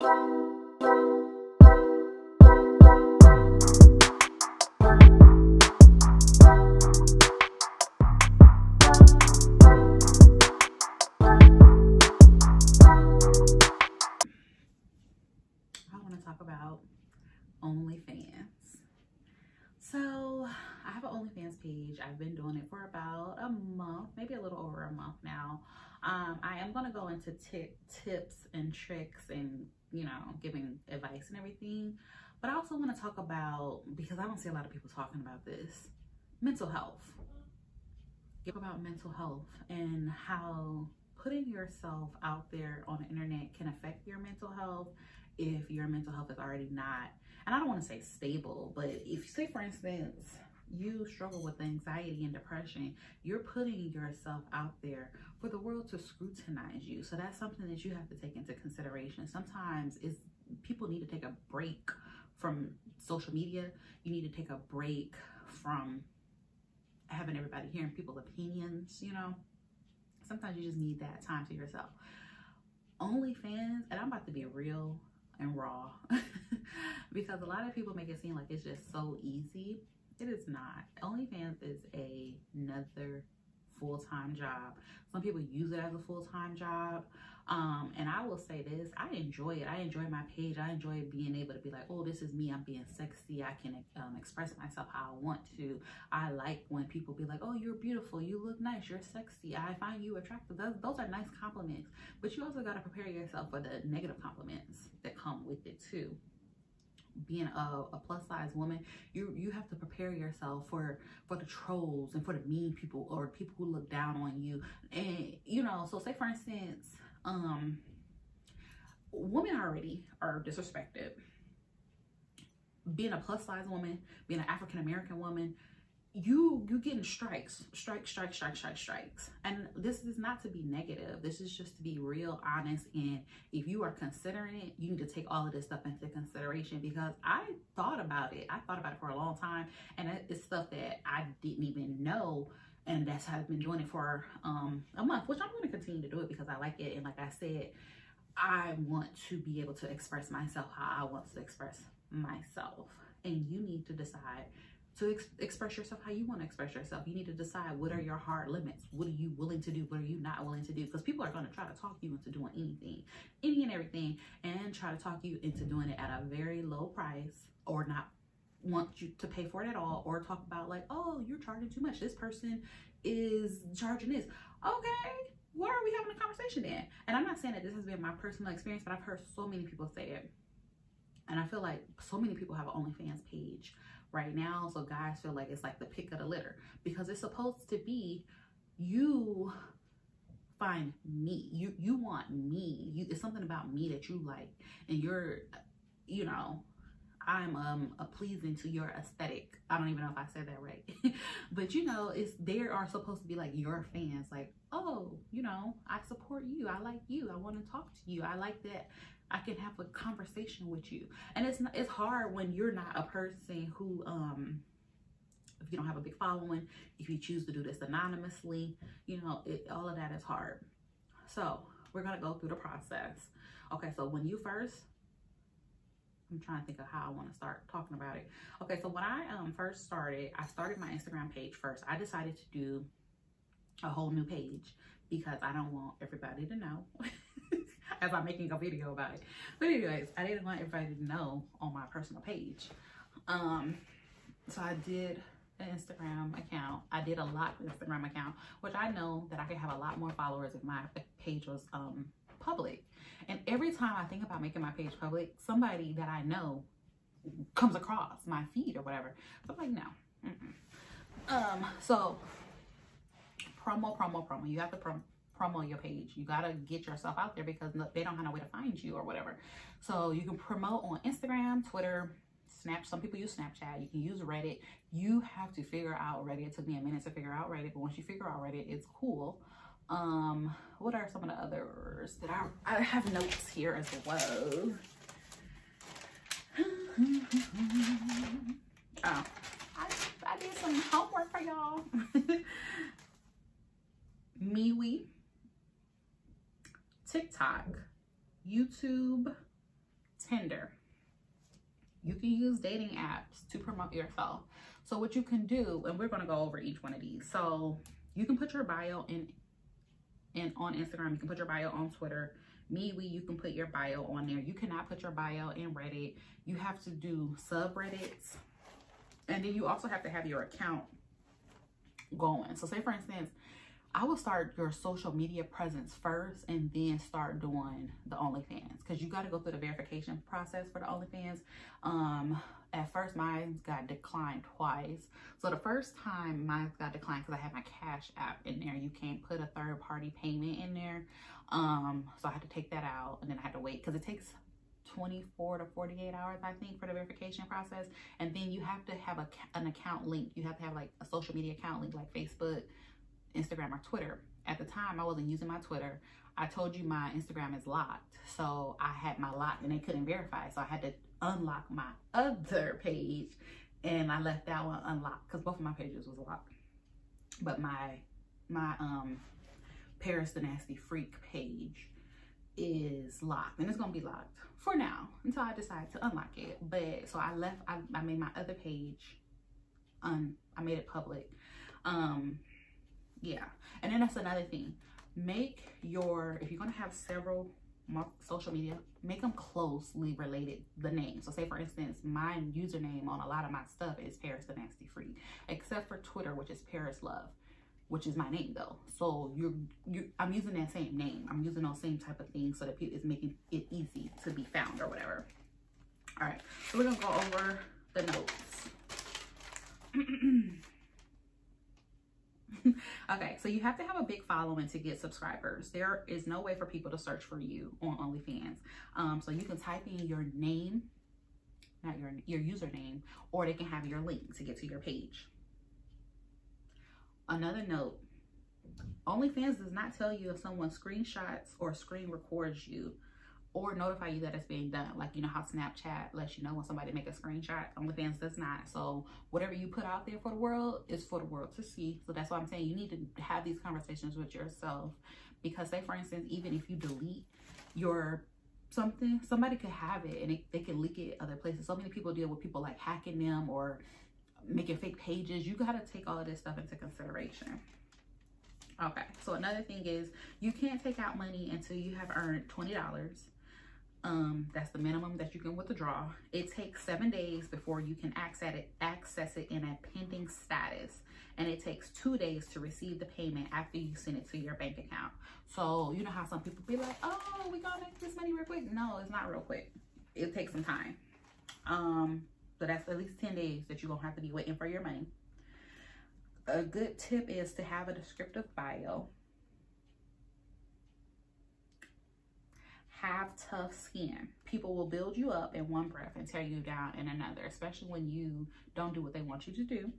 Talk about OnlyFans. So I have an OnlyFans page. I've been doing it for about a month, maybe a little over a month now. I am going to go into tips and tricks and, you know, giving advice and everything. But I also want to talk about, because I don't see a lot of people talking about this, mental health. About mental health and how putting yourself out there on the internet can affect your mental health if your mental health is already not, and I don't want to say stable, but if, say for instance, you struggle with anxiety and depression, you're putting yourself out there for the world to scrutinize you. So that's something that you have to take into consideration. Sometimes people need to take a break from social media. You need to take a break from having everybody hearing people's opinions, you know. Sometimes you just need that time to yourself. OnlyFans, and I'm about to be real and raw because a lot of people make it seem like it's just so easy. It is not. OnlyFans is another full-time job. Some people use it as a full-time job. And I will say this, I enjoy it. I enjoy my page. I enjoy being able to be like, oh, this is me. I'm being sexy. I can express myself how I want to. I like when people be like, oh, you're beautiful. You look nice. You're sexy. I find you attractive. Those are nice compliments. But you also got to prepare yourself for the negative compliments that come with it too. Being a plus size woman, you have to prepare yourself for the trolls and for the mean people or people who look down on you. And you know, so say for instance, women already are disrespected. Being a plus size woman, being an African American woman, you getting strikes. And this is not to be negative. This is just to be real honest. And if you are considering it, you need to take all of this stuff into consideration, because I thought about it. I thought about it for a long time, and it's stuff that I didn't even know. And that's how I've been doing it for a month, which I'm going to continue to do it because I like it. And like I said, I want to be able to express myself how I want to express myself. And you need to decide to express yourself how you want to express yourself. You need to decide, what are your hard limits? What are you willing to do? What are you not willing to do? Because people are going to try to talk you into doing anything, any and everything, and try to talk you into doing it at a very low price, or not want you to pay for it at all, or talk about like, oh, you're charging too much. This person is charging this. Okay, why are we having a conversation then? And I'm not saying that this has been my personal experience, but I've heard so many people say it. And I feel like so many people have an OnlyFans page right now. So guys feel like it's like the pick of the litter, because it's supposed to be, you find me, you want me, it's something about me that you like, and you're, you know, I'm pleasing to your aesthetic. I don't even know if I said that right. But you know, they are supposed to be like your fans, like, oh, you know, I support you, I like you, I want to talk to you, I like that I can have a conversation with you. And it's hard when you're not a person who if you don't have a big following, if you choose to do this anonymously, you know, all of that is hard. So we're gonna go through the process. Okay, so when you first, I'm trying to think of how I want to start talking about it. Okay, so when I first started, I started my Instagram page first. I decided to do a whole new page because I don't want everybody to know as I'm making a video about it. But anyways, I didn't want everybody to know on my personal page. So I did an Instagram account. I did a lot of Instagram account, which I know that I could have a lot more followers if my page was public. And every time I think about making my page public, somebody that I know comes across my feed or whatever. So I'm like, no. So promo. You have to promo your page. You gotta get yourself out there because they don't have no way to find you or whatever. So you can promote on Instagram, Twitter, some people use Snapchat. You can use Reddit. You have to figure out Reddit. It took me a minute to figure out Reddit, but once you figure out Reddit, it's cool. What are some of the others that I have notes here as well? Oh, I did some homework for y'all. MeWe, TikTok, YouTube, Tinder. You can use dating apps to promote yourself. So what you can do, and we're going to go over each one of these. So you can put your bio in on Instagram. You can put your bio on Twitter. You can put your bio on there. You cannot put your bio in Reddit. You have to do subreddits. And then you also have to have your account going. So say for instance, I would start your social media presence first and then start doing the OnlyFans, because you got to go through the verification process for the OnlyFans. At first mine got declined twice. So the first time mine got declined because I had my Cash App in there. You can't put a third party payment in there. So I had to take that out, and then I had to wait because it takes 24 to 48 hours, I think, for the verification process. And then you have to have an account link. You have to have like a social media account link like Facebook, Instagram, or Twitter. At the time, I wasn't using my Twitter. I told you my Instagram is locked. So I had my lock and they couldn't verify. So I had to unlock my other page, and I left that one unlocked because both of my pages was locked. But my Paris the Nasty Freak page is locked, and it's gonna be locked for now until I decide to unlock it. But so I made my other page, I made it public. Yeah, and then that's another thing. If you're gonna have several social media, make them closely related, the name. So say for instance, my username on a lot of my stuff is Paris the Nasty Freak, except for Twitter, which is Paris Love, which is my name though. So I'm using that same name. I'm using those same type of things so that it's making it easy to be found or whatever. All right, so we're gonna go over the notes. Okay, so you have to have a big following to get subscribers. There is no way for people to search for you on OnlyFans. So you can type in your name, not your username, or they can have your link to get to your page. Another note, OnlyFans does not tell you if someone screenshots or screen records you or notify you that it's being done. Like, you know how Snapchat lets you know when somebody make a screenshot? OnlyFans does not. So whatever you put out there for the world is for the world to see. So that's why I'm saying you need to have these conversations with yourself, because say for instance, even if you delete your something, somebody could have it and they can leak it other places. So many people deal with people like hacking them or making fake pages. You got to take all of this stuff into consideration. Okay, so another thing is you can't take out money until you have earned $20. That's the minimum that you can withdraw. It takes 7 days before you can access it in a pending status, and it takes 2 days to receive the payment after you send it to your bank account. So you know how some people be like, oh, we gonna make this money real quick. No, it's not real quick. It takes some time. So that's at least 10 days that you're gonna have to be waiting for your money. A good tip is to have a descriptive bio. Have tough skin. People will build you up in one breath and tear you down in another, especially when you don't do what they want you to do.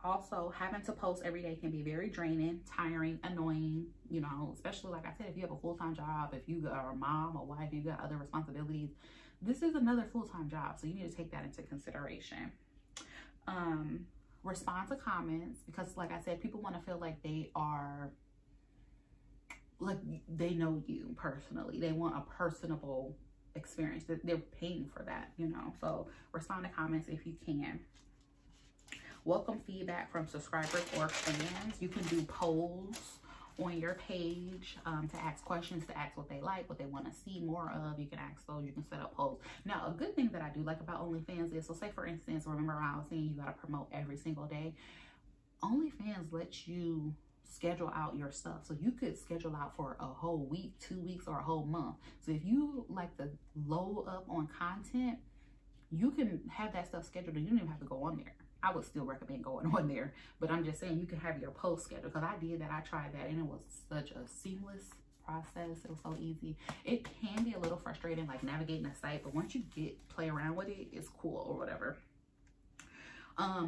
Also, having to post every day can be very draining, tiring, annoying, you know, especially like I said, if you have a full-time job, if you are a mom or wife, you got other responsibilities. This is another full-time job, so you need to take that into consideration. Respond to comments, because like I said, people want to feel like they are, like they know you personally. They want a personable experience. They're paying for that, you know. So respond to comments if you can. Welcome feedback from subscribers or fans. You can do polls on your page to ask questions, to ask what they like, what they want to see more of. You can ask those. You can set up polls. Now, a good thing that I do like about OnlyFans is, so say for instance, remember I was saying you got to promote every single day. OnlyFans lets you schedule out your stuff. So you could schedule out for a whole week, 2 weeks, or a whole month. So if you like to load up on content, you can have that stuff scheduled and you don't even have to go on there. I would still recommend going on there, but I'm just saying you can have your post schedule, because I did that. I tried that and it was such a seamless process. It was so easy. It can be a little frustrating, like navigating the site, but once you play around with it, it's cool or whatever.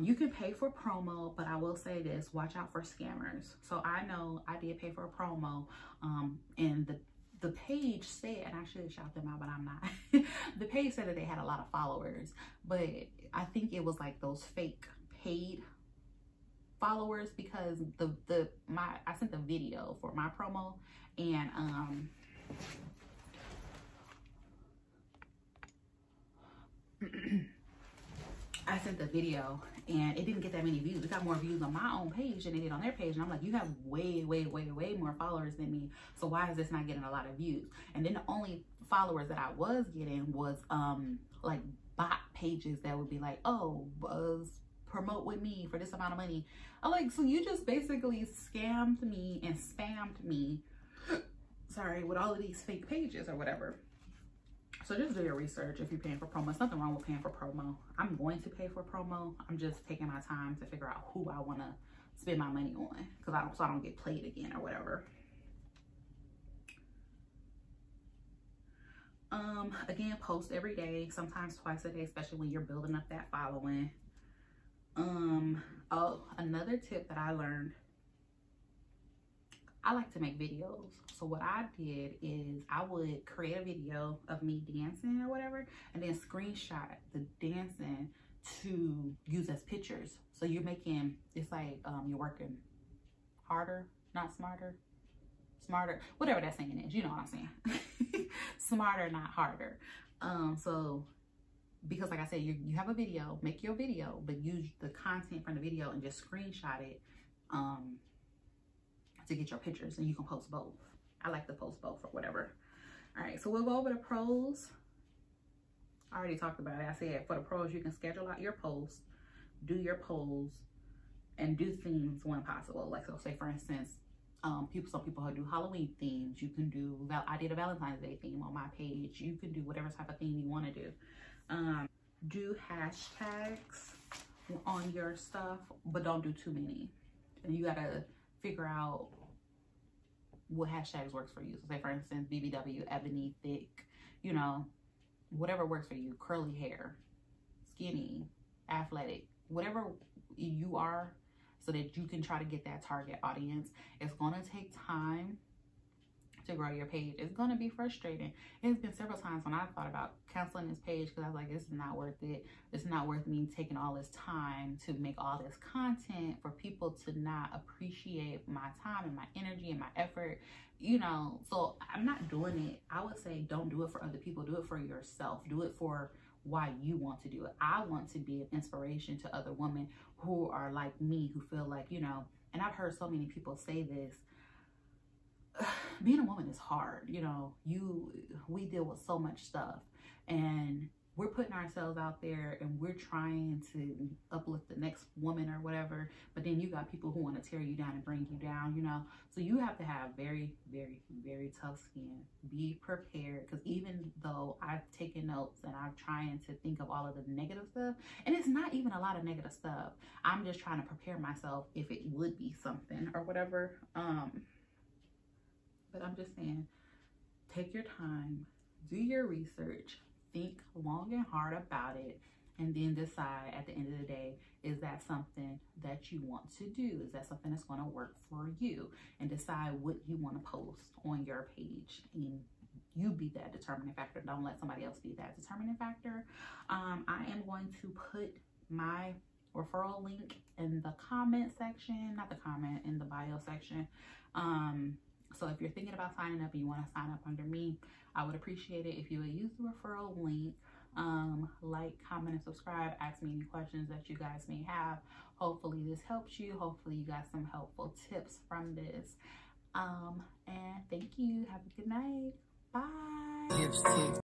You can pay for promo, but I will say this, watch out for scammers. So I know I did pay for a promo, and the page said, and I should shout them out, but I'm not. The page said that they had a lot of followers, but I think it was like those fake paid followers, because I sent the video for my promo, and I sent the video and it didn't get that many views. It got more views on my own page than it did on their page. And I'm like, you have way more followers than me. So why is this not getting a lot of views? And then the only followers that I was getting was like bot pages that would be like, oh, promote with me for this amount of money. I'm like, so you just basically scammed me and spammed me, sorry, with all of these fake pages or whatever. So just do your research if you're paying for promo. There's nothing wrong with paying for promo. I'm going to pay for promo. I'm just taking my time to figure out who I want to spend my money on, so I don't get played again or whatever. Again, post every day, sometimes twice a day, especially when you're building up that following. Oh, another tip that I learned, I like to make videos. So what I did is I would create a video of me dancing or whatever, and then screenshot the dancing to use as pictures. So you're making, it's like you're working harder, not smarter. Smarter, whatever that saying is, you know what I'm saying. Smarter, not harder. So because like I said, you have a video, make your video, but use the content from the video and just screenshot it to get your pictures, and you can post both. I like to post both or whatever. All right, so we'll go over the pros. I already talked about it. I said for the pros, you can schedule out your posts, do your polls, and do themes when possible. Like, so say for instance, some people who do Halloween themes. You can do, I did a Valentine's Day theme on my page. You can do whatever type of theme you want to do. Do hashtags on your stuff, but don't do too many. And you gotta figure out what hashtags works for you. So say for instance, BBW, Ebony, thick, you know, whatever works for you. Curly hair, skinny, athletic, whatever you are, so that you can try to get that target audience. It's gonna take time to grow your page. It's gonna be frustrating. It's been several times when I thought about canceling this page because I was like, this is not worth it. It's not worth me taking all this time to make all this content for people to not appreciate my time and my energy and my effort, you know. So I'm not doing it. I would say don't do it for other people. Do it for yourself. Do it for why you want to do it. I want to be an inspiration to other women who are like me, who feel like, you know, and I've heard so many people say this, being a woman is hard. You know, we deal with so much stuff, and we're putting ourselves out there and we're trying to uplift the next woman or whatever, but then you got people who want to tear you down and bring you down, you know. So you have to have very tough skin. Be prepared, because even though I've taken notes and I'm trying to think of all of the negative stuff, and it's not even a lot of negative stuff, I'm just trying to prepare myself if it would be something or whatever. But I'm just saying, take your time, do your research, think long and hard about it, and then decide at the end of the day, is that something that you want to do? Is that something that's going to work for you? And decide what you want to post on your page, and you be that determining factor. Don't let somebody else be that determining factor. I am going to put my referral link in the comment section, not the comment, in the bio section. So if you're thinking about signing up and you want to sign up under me, I would appreciate it if you would use the referral link. Like, comment, and subscribe. Ask me any questions that you guys may have. Hopefully this helps you. Hopefully you got some helpful tips from this. And thank you. Have a good night. Bye.